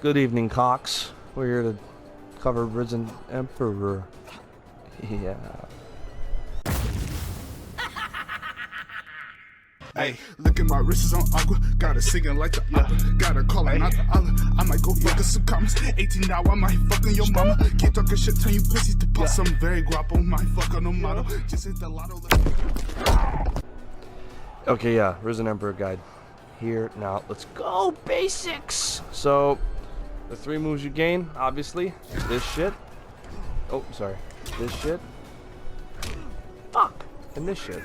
Good evening, Cox. We're here to cover Risen Emperor. Yeah. Hey, look at my wrists on aqua. Gotta singing like the opera. Gotta calling out the Allah. I might go fuck some comments. 18 now, I might fuck on your mama. Keep talking shit, turn you pussies to pop some very guapo. Might fuck on no model. Just hit the lotto. Okay, yeah. Risen Emperor guide. Here, now, let's go. Basics! So, the 3 moves you gain, obviously. This shit. Oh, sorry. This shit. Fuck! And this shit.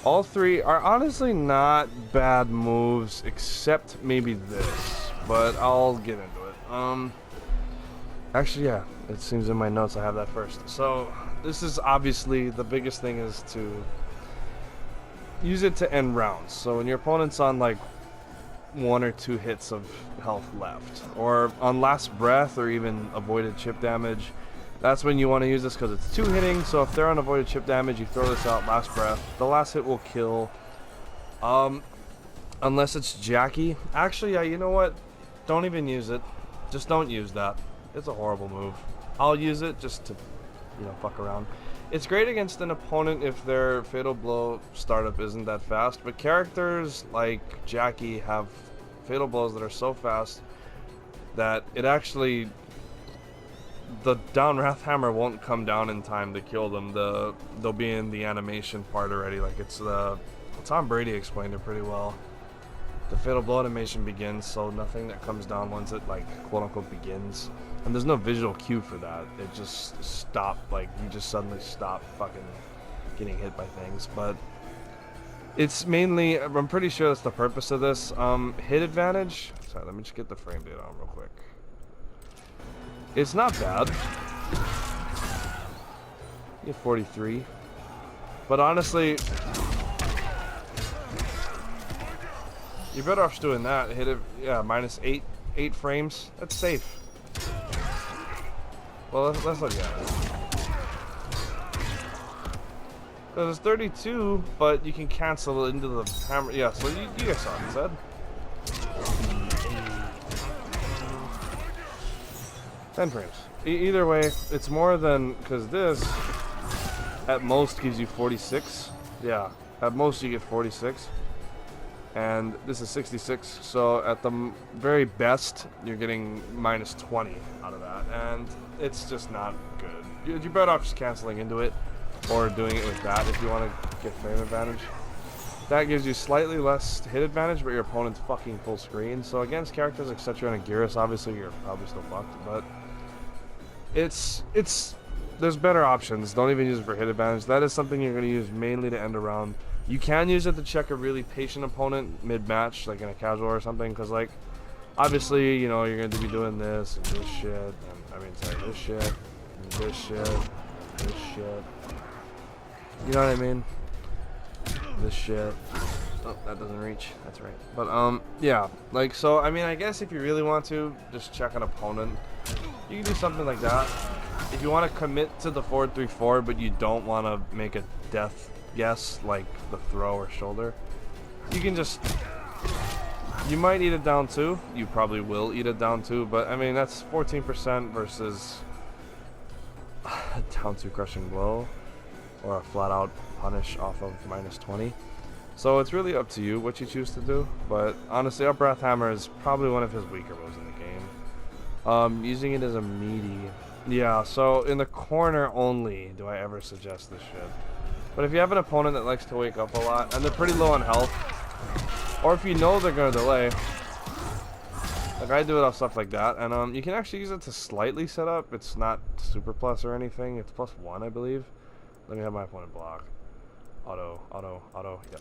All 3 are honestly not bad moves, except maybe this. But I'll get into it. Actually, yeah. It seems in my notes I have that first. So, this is obviously the biggest thing is to use it to end rounds. So when your opponent's on like 1 or 2 hits of health left, or on last breath, or even avoided chip damage, that's when you want to use this because it's 2 hitting. So if they're on avoided chip damage, you throw this out last breath. The last hit will kill. Unless it's Jackie. Actually, yeah, you know what? Don't even use it. Just don't use that. It's a horrible move. I'll use it just to, you know, fuck around. It's great against an opponent if their Fatal Blow startup isn't that fast, but characters like Jackie have Fatal Blows that are so fast that it actually, the down Wrath Hammer won't come down in time to kill them. They'll be in the animation part already. Like it's Tom Brady explained it pretty well. The Fatal Blow animation begins, so nothing that comes down once it, like, quote-unquote begins. And there's no visual cue for that. It just stopped, like, you just suddenly stop fucking getting hit by things. But it's mainly, I'm pretty sure that's the purpose of this. Hit advantage. Sorry, let me just get the frame data on real quick. It's not bad. You get 43. But honestly, you're better off just doing that. Hit it, yeah, minus 8 frames. That's safe. Well, let's look at it. Because it's 32, but you can cancel it into the hammer. Yeah, so you guys saw what it said. 10 frames. Either way, it's more than, because this at most gives you 46. Yeah, at most you get 46. And this is 66, so at the very best, you're getting minus 20 out of that, and it's just not good. You're better off just canceling into it, or doing it with that if you want to get frame advantage. That gives you slightly less hit advantage, but your opponent's fucking full screen. So against characters like Setri and Agiris, obviously you're probably still fucked, but there's better options. Don't even use it for hit advantage. That is something you're going to use mainly to end a round. You can use it to check a really patient opponent mid-match, like in a casual or something, because, like, obviously, you know, you're going to be doing this and this shit, and, I mean, sorry, this shit, and this shit, and this shit. You know what I mean? This shit. Oh, that doesn't reach. That's right. But, yeah, like, so, I mean, I guess if you really want to, just check an opponent. You can do something like that. If you want to commit to the 4-3-4, but you don't want to make a death guess, like the throw or shoulder, you can just, you might eat it down too. You probably will eat it down too, but I mean, that's 14% versus a down 2 crushing blow or a flat out punish off of minus 20. So it's really up to you what you choose to do, but honestly, Up Wrath Hammer is probably one of his weaker moves in the game. Using it as a meaty, yeah, so in the corner only do I ever suggest this shit. But if you have an opponent that likes to wake up a lot, and they're pretty low on health, or if you know they're going to delay, like I do it off stuff like that, and you can actually use it to slightly set up. It's not super plus or anything. It's +1, I believe. Let me have my opponent block. Auto, yep.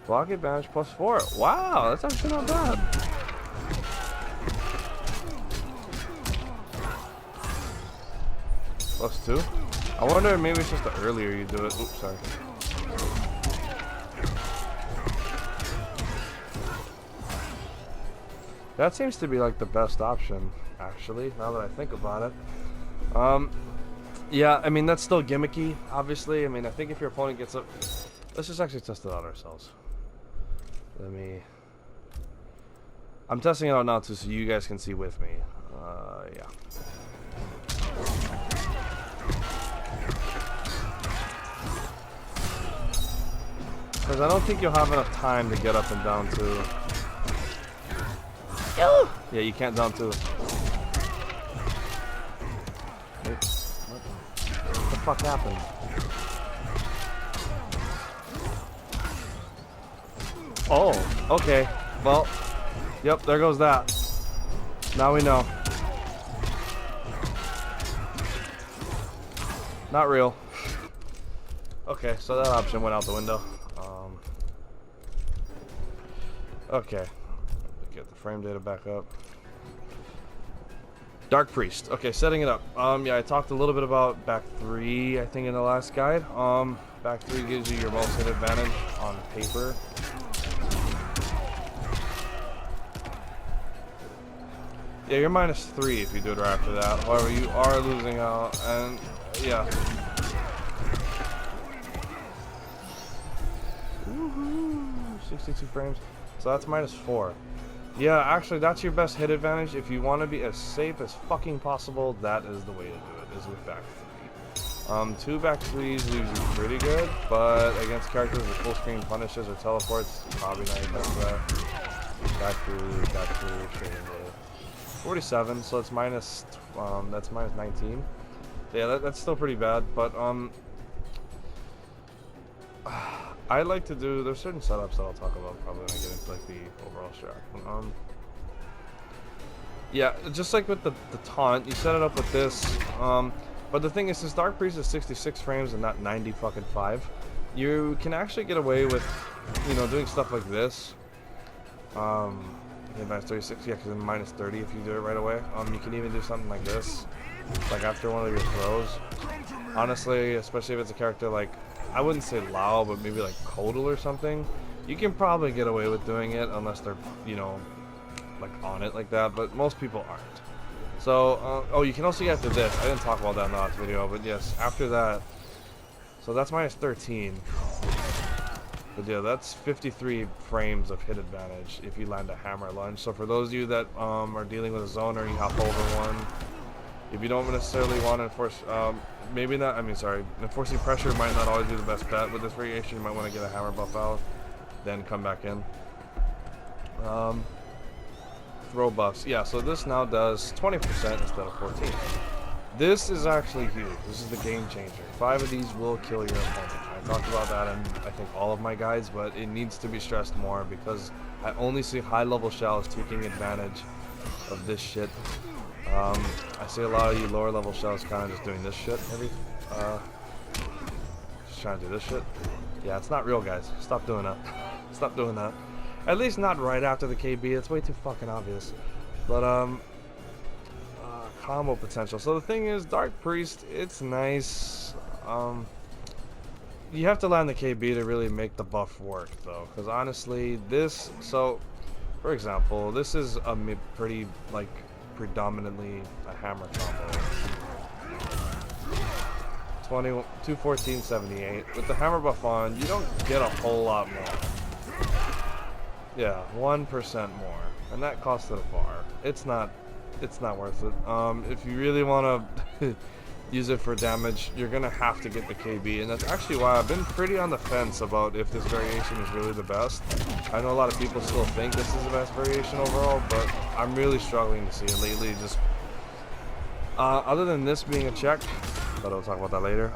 Block advantage +4. Wow, that's actually not bad. +2. I wonder if maybe it's just the earlier you do it. Oops, sorry. That seems to be like the best option, actually, now that I think about it. Yeah, I mean, that's still gimmicky, obviously. I mean, I think if your opponent gets up Let's just actually test it out ourselves. I'm testing it out now too, so you guys can see with me. Yeah. Because I don't think you'll have enough time to get up and down too. Yeah, you can't down too. What the fuck happened? Oh, okay. Well, yep, there goes that. Now we know. Not real. Okay, so that option went out the window. Okay. Get the frame data back up. Dark Priest. Okay, setting it up. Yeah, I talked a little bit about back 3, I think, in the last guide. Back 3 gives you your most hit advantage on paper. Yeah, you're -3 if you do it right after that. However, you are losing out, and yeah. Woohoo! 62 frames. So that's -4. Yeah, actually, that's your best hit advantage. If you want to be as safe as fucking possible, that is the way to do it, is with back 3. 2 back 3s leaves you pretty good, but against characters with full screen punishes or teleports, probably not your best bet. Back 3, straight into it. 47, so it's that's -19. Yeah, that's still pretty bad, but I like to do, there's certain setups that I'll talk about probably when I get into like the overall strat. Yeah, just like with the taunt, you set it up with this, but the thing is, since Dark Priest is 66 frames and not 90 fucking 5, you can actually get away with, you know, doing stuff like this. Yeah, -36, yeah, because then -30 if you do it right away. You can even do something like this, like after one of your throws. Honestly, especially if it's a character like, I wouldn't say Lao, but maybe like Kodal or something, you can probably get away with doing it unless they're, you know, like on it like that, but most people aren't. So, oh, you can also get to this. I didn't talk about that in the last video, but yes, after that, so that's -13. But yeah, that's 53 frames of hit advantage if you land a hammer lunge. So for those of you that are dealing with a zoner, you hop over one. If you don't necessarily want to enforce, maybe not, I mean, sorry, enforcing pressure might not always be the best bet with this variation. You might want to get a hammer buff out, then come back in. Throw buffs. Yeah, so this now does 20% instead of 14. This is actually huge. This is the game changer. 5 of these will kill your opponent. I talked about that in, I think, all of my guides, but it needs to be stressed more because I only see high-level Shaos taking advantage of this shit. I see a lot of you lower-level Shaos kind of just doing this shit. Just trying to do this shit. Yeah, it's not real, guys. Stop doing that. Stop doing that. At least not right after the KB. It's way too fucking obvious. But, combo potential. So the thing is, Dark Priest, it's nice. You have to land the KB to really make the buff work, though. Because honestly, this, so, for example, this is a pretty, like, predominantly a hammer combo. 214, 78. With the hammer buff on, you don't get a whole lot more. Yeah, 1% more. And that costs it a bar. It's not worth it. If you really want to use it for damage, you're gonna have to get the KB, and that's actually why I've been pretty on the fence about if this variation is really the best. I know a lot of people still think this is the best variation overall, but I'm really struggling to see it lately. Just other than this being a check, but I'll talk about that later.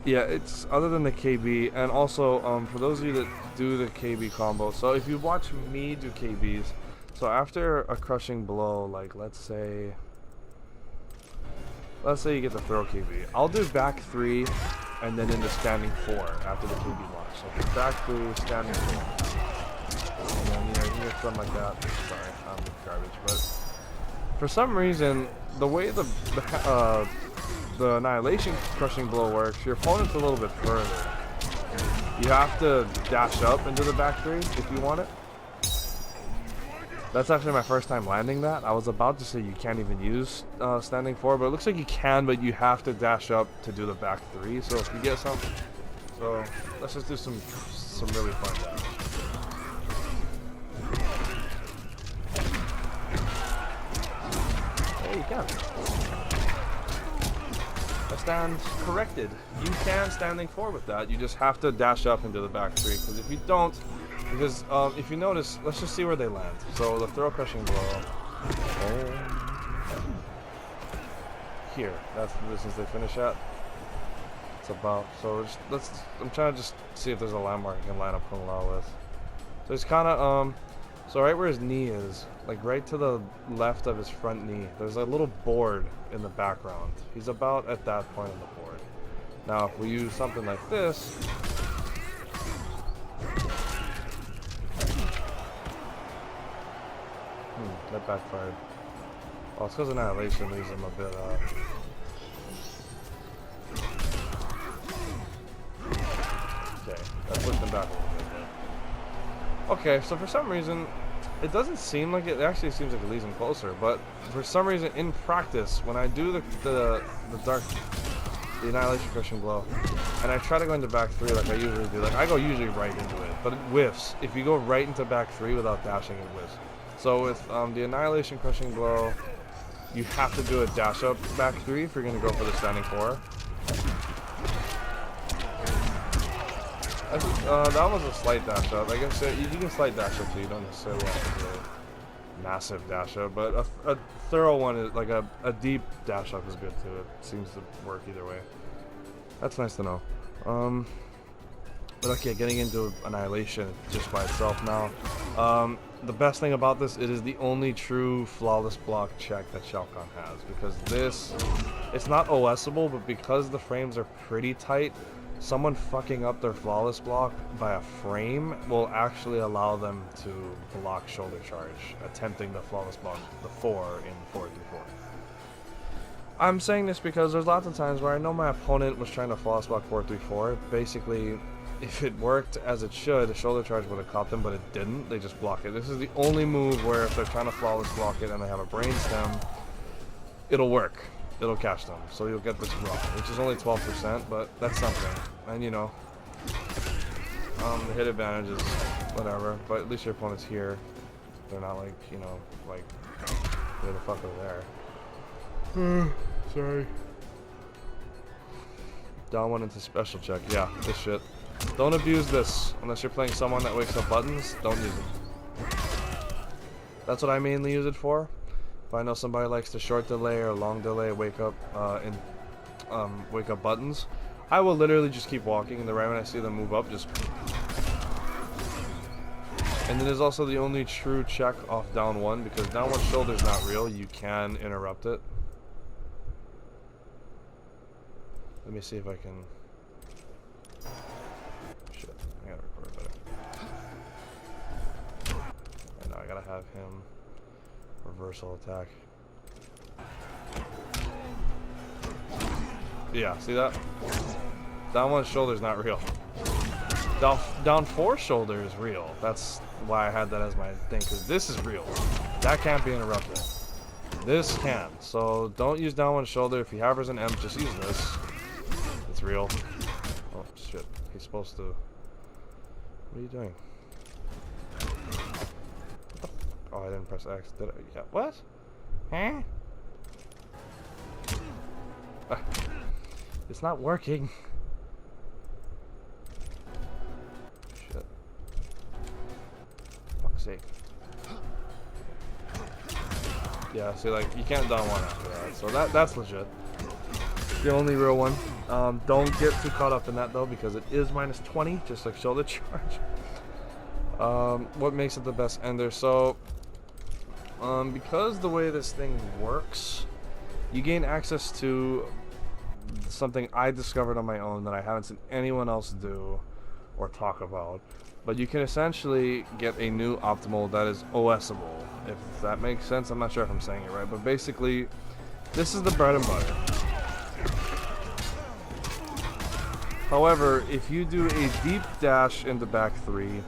Yeah, it's other than the KB, and also for those of you that do the KB combo. So if you watch me do KBs, so after a crushing blow, like let's say you get the throw KB, I'll do back 3 and then into standing 4 after the KB launch. So back 3, standing 4, and then you know, you get something like that. Sorry, I'm garbage, but for some reason the way the annihilation crushing blow works, your opponent's a little bit further. You have to dash up into the back 3 if you want it. That's actually my first time landing that. I was about to say you can't even use standing 4, but it looks like you can, but you have to dash up to do the back 3. So if you get some, so let's just do some really fun dash. There you go. That stands corrected. You can standing 4 with that. You just have to dash up and do the back 3. Because if you don't, if you notice, let's just see where they land. So the throw crushing blow. Here. That's the distance they finish at. It's about. So just, I'm trying to just see if there's a landmark I can line up Kunlao with. So he's kind of so right where his knee is, like right to the left of his front knee, there's a little board in the background. He's about at that point on the board. Now if we use something like this, that backfired. Oh, it's because Annihilation leaves him a bit okay, that pushed him back a little bit there. Okay, so for some reason, it doesn't seem like it actually seems like it leads him closer, but for some reason in practice, when I do the Annihilation Crushing Blow, and I try to go into back 3 like I usually do, like I go usually right into it, but it whiffs. If you go right into back 3 without dashing, it whiffs. So with the Annihilation Crushing Blow, you have to do a dash up back 3 if you're going to go for the standing 4. That was a slight dash up. I guess you can slight dash up, so you don't necessarily have to do a massive dash up, but a thorough one is like a deep dash up is good too. It seems to work either way. That's nice to know. But okay, getting into Annihilation just by itself now. The best thing about this, it is the only true flawless block check that Shao Kahn has, because this, it's not OSable, but because the frames are pretty tight, someone fucking up their flawless block by a frame will actually allow them to block shoulder charge, attempting the flawless block, the 4 in 4-3-4. I'm saying this because there's lots of times where I know my opponent was trying to flawless block 4-3-4. Basically, if it worked as it should, the shoulder charge would have caught them, but it didn't. They just block it. This is the only move where if they're trying to flawless block it and they have a brainstem, it'll work. It'll catch them. So you'll get this wrong, which is only 12%, but that's something. And you know, the hit advantage is whatever, but at least your opponent's here. They're not like, you know, like, where the fuck are there? Sorry. Down one into special check. Yeah, this shit. Don't abuse this unless you're playing someone that wakes up buttons. Don't use it. That's what I mainly use it for. If I know somebody likes to short delay or long delay wake up wake up buttons, I will literally just keep walking, and the right when I see them move up, just. And then there's also the only true check off down one, because down one shoulder is not real. You can interrupt it. Let me see if I can. Shit, I gotta record better. I know, I gotta have him reversal attack. Yeah, see that? Down one shoulder is not real. Down 4 shoulder is real. That's why I had that as my thing, because this is real. That can't be interrupted. This can. So don't use down one shoulder. If you have her as an M, just use this. It's real. Oh shit. He's supposed to. What are you doing? Oh, I didn't press X. Did I? Yeah. What? Huh? It's not working. Shit. Fuck's sake. Yeah, see, like, you can't down one after that. So that's legit. The only real one. Don't get too caught up in that, though, because it is minus 20, just like shoulder charge. What makes it the best ender? So, because the way this thing works, you gain access to something I discovered on my own that I haven't seen anyone else do or talk about. But you can essentially get a new optimal that is OSable, if that makes sense. I'm not sure if I'm saying it right, but basically, this is the bread and butter. However, if you do a deep dash into back 3,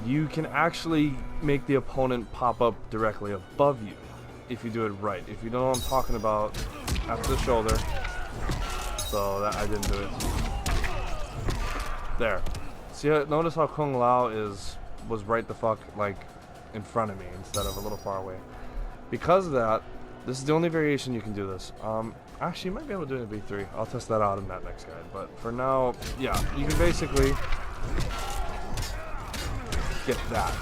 you can actually make the opponent pop up directly above you if you do it right. If you know what I'm talking about, after the shoulder. So that I didn't do it. There. See, notice how Kung Lao was right the fuck like in front of me instead of a little far away. Because of that, this is the only variation you can do this. Actually, you might be able to do it in B3. I'll test that out in that next guide. But for now, yeah, you can basically get that.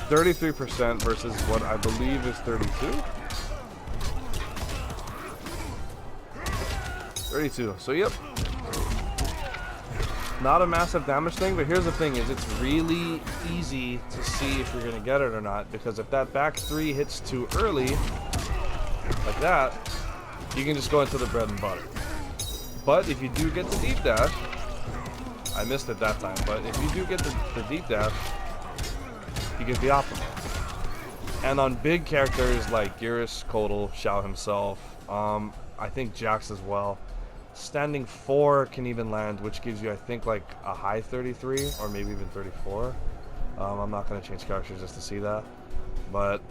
33% versus what I believe is 32. 32. So yep. Not a massive damage thing, but here's the thing: is it's really easy to see if you're gonna get it or not, because if that back 3 hits too early, like that, you can just go into the bread and butter. But if you do get the deep dash, I missed it that time, but if you do get the deep dash, you get the optimal. And on big characters like Geras, Kotal, Shao himself, I think Jax as well, standing 4 can even land, which gives you, I think, like a high 33 or maybe even 34. I'm not going to change characters just to see that. But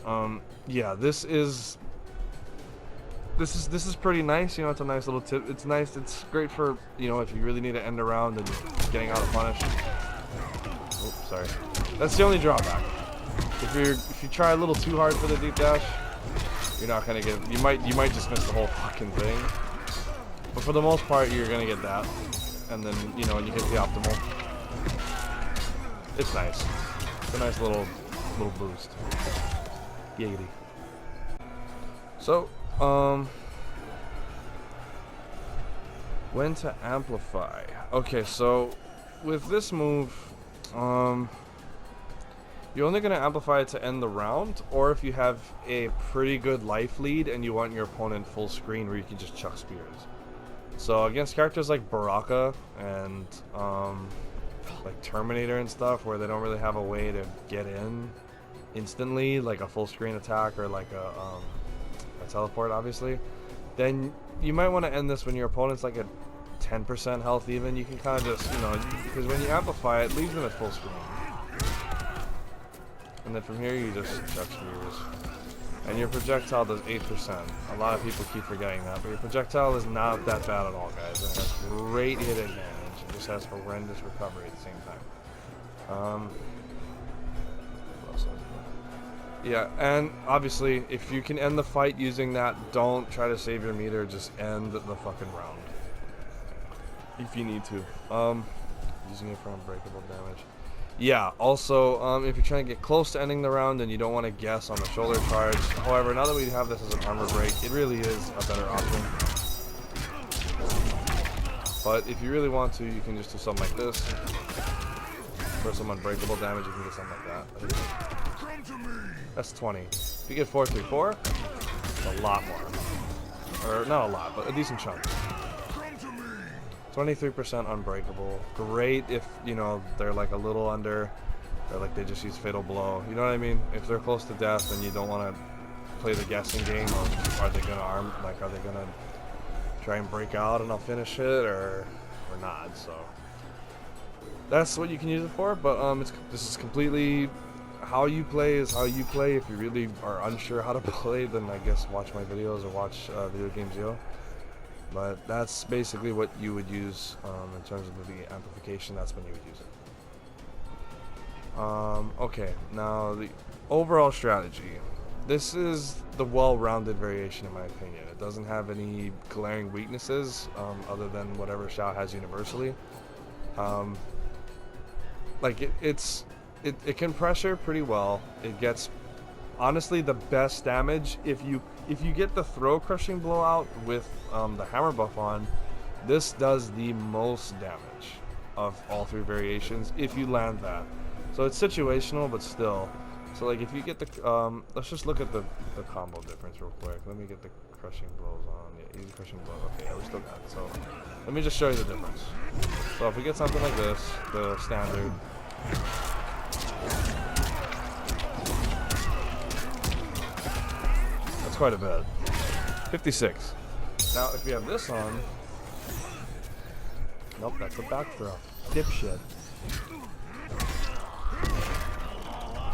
yeah, this is pretty nice. You know, it's a nice little tip. It's nice. It's great for, you know, if you really need to end around and getting out of punish. Oops, sorry. That's the only drawback. If you try a little too hard for the deep dash, you're not gonna get. You might just miss the whole fucking thing. But for the most part, you're gonna get that, and then, you know, when you hit the optimal, it's nice. It's a nice little boost. Giggity. So, when to amplify? Okay, so with this move, you're only gonna amplify it to end the round, or if you have a pretty good life lead and you want your opponent full screen where you can just chuck spears. So against characters like Baraka and like Terminator and stuff, where they don't really have a way to get in instantly, like a full screen attack or like a teleport, obviously, then you might want to end this when your opponent's like at 10% health even. You can kind of just, you know, because when you amplify it, leaves them at full screen. And then from here you just chuck spears. And your projectile does 8%. A lot of people keep forgetting that, but your projectile is not that bad at all, guys. It has great hit advantage. It just has horrendous recovery at the same time. What else? Yeah, and obviously, if you can end the fight using that, don't try to save your meter. Just end the fucking round if you need to. Using it for unbreakable damage. Yeah, also, if you're trying to get close to ending the round and you don't want to guess on the shoulder charge. However, now that we have this as an armor break, it really is a better option. But if you really want to, you can just do something like this. For some unbreakable damage, you can get something like that. That's 20. If you get 434, it's a lot more. Or, not a lot, but a decent chunk. 23% unbreakable. Great if, you know, they're like a little under, or like they just use fatal blow. You know what I mean? If they're close to death, then you don't want to play the guessing game of are they gonna are they gonna try and break out and I'll finish it or not. So that's what you can use it for. But this is completely how you play is how you play. If you really are unsure how to play, then I guess watch my videos or watch Video Games Yo. But that's basically what you would use in terms of the amplification. That's when you would use it. Okay, now the overall strategy. This is the well-rounded variation in my opinion. It doesn't have any glaring weaknesses other than whatever Shao has universally. Like it can pressure pretty well. It gets honestly the best damage if you get the throw crushing blowout with the hammer buff on. This does the most damage of all 3 variations if you land that. So it's situational, but still. So like if you get the let's just look at the combo difference real quick. Let me get the crushing blows on. Yeah, easy crushing blow. Okay, yeah, we still got it. So let me just show you the difference. So if we get something like this, the standard. That's quite a bit. 56. Now, if you have this on, nope, that's a back throw. Dipshit.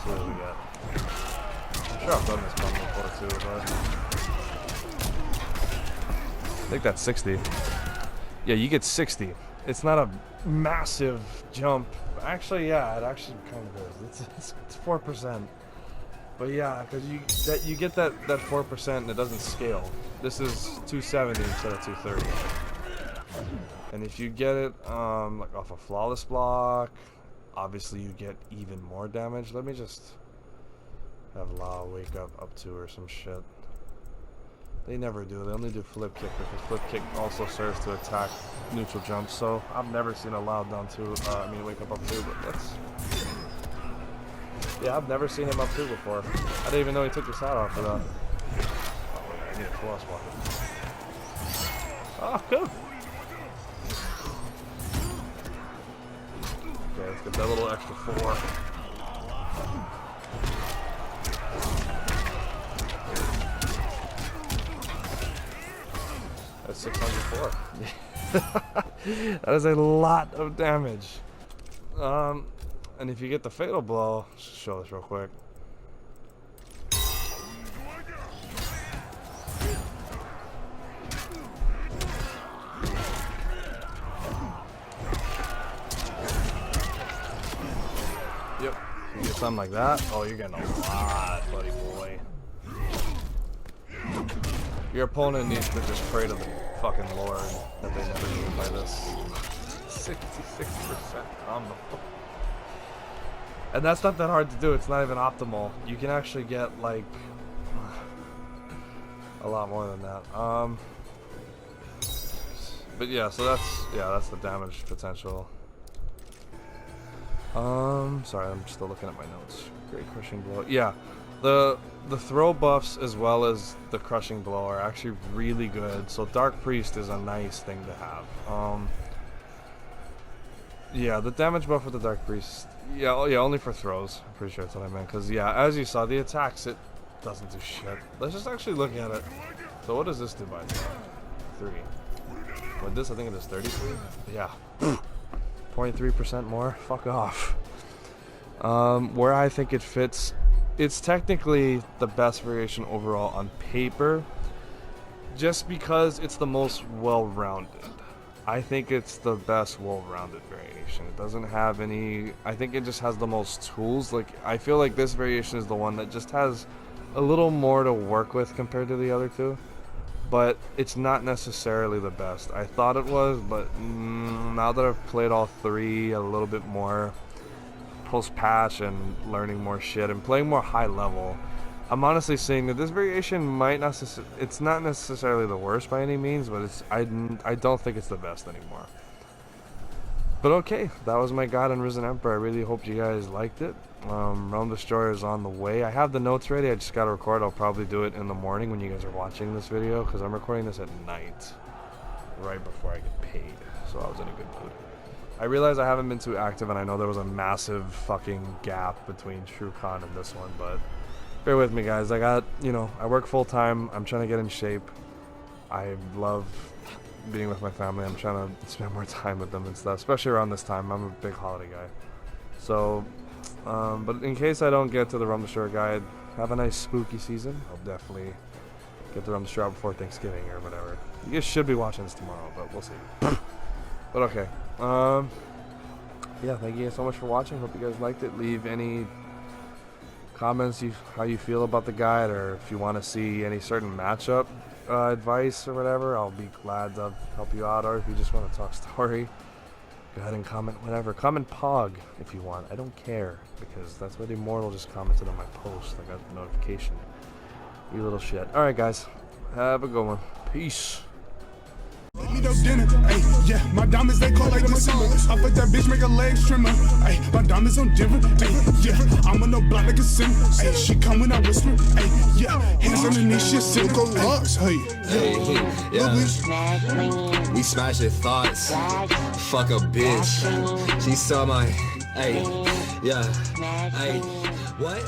see what we get. I'm sure I've done this button before too, but I think that's 60. Yeah, you get 60. It's not a massive jump. Actually, yeah, it actually kind of is. It's 4%. But yeah, because you get that 4% and it doesn't scale. This is 270 instead of 230. And if you get it like off a flawless block, obviously you get even more damage. Let me just have Lao wake up 2 or some shit. They never do. They only do flip kick because flip kick also serves to attack neutral jumps. So I've never seen a Lao down 2. Wake up 2. But let's. Yeah, I've never seen him up 2 before. I didn't even know he took his hat off for that. Oh, wait, I need a cross walk. Oh, good. Okay, let's get that little extra 4. That's 604. That is a lot of damage. And if you get the fatal blow, just show this real quick. Yep. You get something like that. Oh, you're getting a lot, buddy boy. Your opponent needs to just pray to the fucking Lord that they never do by this. 66% combo. And that's not that hard to do. It's not even optimal. You can actually get like a lot more than that. But yeah, so that's the damage potential. Sorry, I'm still looking at my notes. Great crushing blow. Yeah, the throw buffs as well as the crushing blow are actually really good. So Dark Priest is a nice thing to have. Yeah, the damage buff with the Dark Priest. Yeah, only for throws. I'm pretty sure that's what I meant. Because, yeah, as you saw, the attacks, it doesn't do shit. Let's just actually look at it. So what does this do by itself? 3. With this, I think it is 33. Yeah. 0.3% more? Fuck off. Where I think it fits, it's technically the best variation overall on paper. Just because it's the most well-rounded. I think it's the best well-rounded variation. It doesn't have any. I think it just has the most tools. Like, I feel like this variation is the one that just has a little more to work with compared to the other 2. But it's not necessarily the best. I thought it was, but now that I've played all 3 a little bit more post-patch and learning more shit and playing more high level, I'm honestly saying that this variation might not. It's not necessarily the worst by any means, but it's. I don't think it's the best anymore. But okay, that was my God and Risen Emperor. I really hope you guys liked it. Realm Destroyer is on the way. I have the notes ready. I just gotta record. I'll probably do it in the morning when you guys are watching this video, because I'm recording this at night, right before I get paid. So I was in a good mood. I realize I haven't been too active, and I know there was a massive fucking gap between True Kahn and this one, but. Bear with me, guys. I work full time. I'm trying to get in shape. I love being with my family. I'm trying to spend more time with them and stuff, especially around this time. I'm a big holiday guy. So, but in case I don't get to the Realm Destroyer guide, have a nice spooky season. I'll definitely get the Realm Destroyer before Thanksgiving or whatever. You guys should be watching this tomorrow, but we'll see. But okay. Yeah, thank you guys so much for watching. Hope you guys liked it. Leave any comments how you feel about the guide, or if you want to see any certain matchup advice or whatever, I'll be glad to help you out. Or if you just want to talk story, go ahead and comment whatever. Comment Pog if you want. I don't care, because that's what Immortal just commented on my post. I got the notification. You little shit. Alright guys, have a good one. Peace. Dinner, ay, yeah, my diamonds they call like December. I fuck that bitch, make her legs trimmer. Ay, my diamonds on different, ay, yeah, I'm on the block like a sim. Ay, she come when I whisper, ay, yeah, hands underneath, shit, silicone locks, hey, yeah. We smashing thoughts. Fuck a bitch. She saw my, ay, yeah, ay, what?